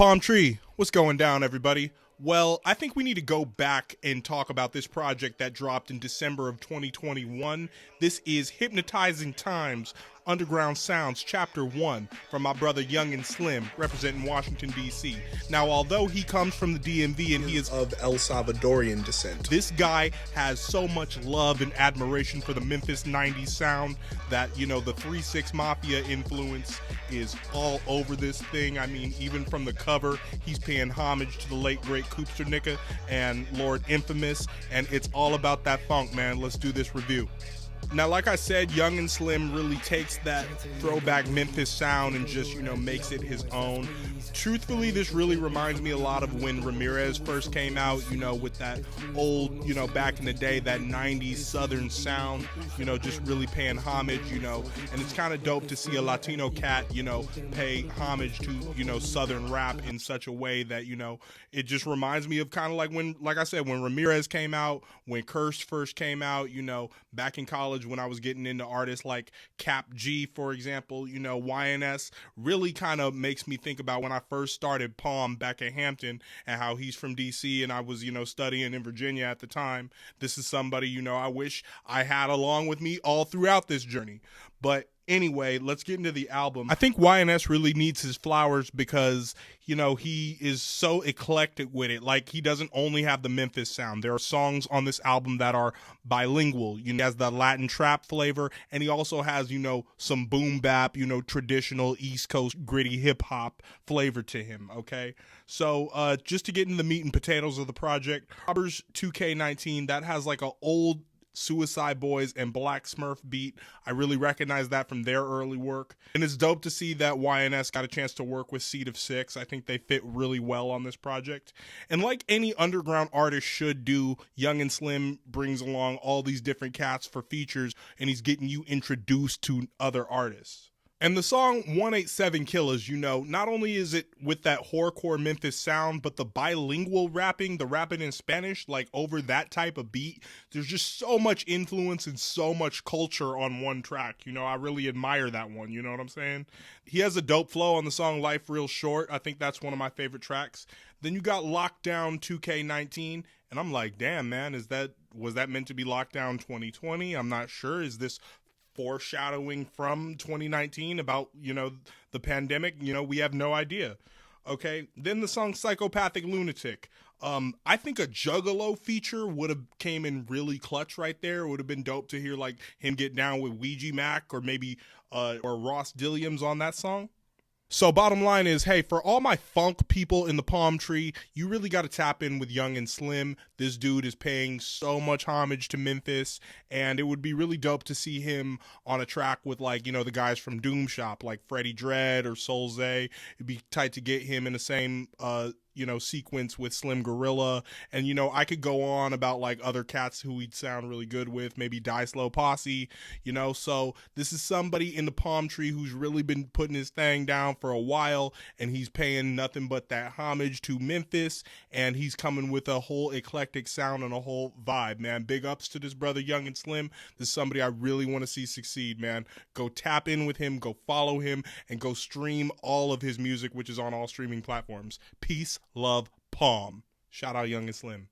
Palm Tree, what's going down, everybody? Well, I think we need to go back and talk about this project that dropped in December of 2021. This is Hypnotizin Timez, Underground Soundz, Chapter 1, from my brother Young and Slim, representing Washington, D.C. Now, although he comes from the DMV and he is of El Salvadorian descent, this guy has so much love and admiration for the Memphis 90s sound that, you know, the 3-6 Mafia influence is all over this thing. I mean, even from the cover, he's paying homage to the late, great Koopster Nicka and Lord Infamous, and it's all about that phonk, man. Let's do this review. Now, like I said, Young and Slim really takes that throwback Memphis sound and just, you know, makes it his own. Truthfully, this really reminds me a lot of when Ramirez first came out, you know, with that old, you know, back in the day, that 90s Southern sound, you know, just really paying homage, you know, and it's kind of dope to see a Latino cat, you know, pay homage to, you know, Southern rap in such a way that, you know, it just reminds me of kind of like when, like I said, when Ramirez came out, when Curse first came out, you know, back in college when I was getting into artists like Cap G, for example, you know, YNS really kind of makes me think about when I first started Palm back at Hampton and how he's from DC and I was, you know, studying in Virginia at the time. This is somebody, you know, I wish I had along with me all throughout this journey. But anyway, let's get into the album. I think YNS really needs his flowers because, you know, he is so eclectic with it. Like, he doesn't only have the Memphis sound. There are songs on this album that are bilingual. You know, he has the Latin trap flavor, and he also has, you know, some boom bap, you know, traditional East Coast gritty hip hop flavor to him, okay? So, just to get into the meat and potatoes of the project, Robbers 2K19, that has like a old Suicide Boys and Black Smurf beat. I really recognize that from their early work. And it's dope to see that YNS got a chance to work with Seed of Six. I think they fit really well on this project. And like any underground artist should do, Young and Slim brings along all these different cats for features, and he's getting you introduced to other artists. And the song 187 Killers, you know, not only is it with that horrorcore Memphis sound, but the bilingual rapping, the rapping in Spanish, like over that type of beat, there's just so much influence and so much culture on one track. You know, I really admire that one, you know what I'm saying? He has a dope flow on the song Life Real Short. I think that's one of my favorite tracks. Then you got Lockdown 2K19, and I'm like, damn, man, was that meant to be Lockdown 2020? I'm not sure. Is this foreshadowing from 2019 about, you know, the pandemic? You know, we have no idea. Okay, then the song Psychopathic Lunatic. I think a Juggalo feature would have came in really clutch right there. It would have been dope to hear like him get down with Ouija Mac or maybe or Ross Dilliams on that song. So bottom line is, hey, for all my funk people in the palm tree, you really got to tap in with Young and Slim. This dude is paying so much homage to Memphis, and it would be really dope to see him on a track with, like, you know, the guys from Doom Shop, like Freddie Dredd or Soulz. It'd be tight to get him in the same, you know, sequence with Slim Gorilla. And, you know, I could go on about like other cats who he'd sound really good with, maybe Die Slow Posse, you know. So this is somebody in the palm tree who's really been putting his thing down for a while, and he's paying nothing but that homage to Memphis, and he's coming with a whole eclectic sound and a whole vibe, man. Big ups to this brother Young and Slim. This is somebody I really want to see succeed, man. Go tap in with him, go follow him, and go stream all of his music, which is on all streaming platforms. Peace, love, Palm. Shout out Young and Slim.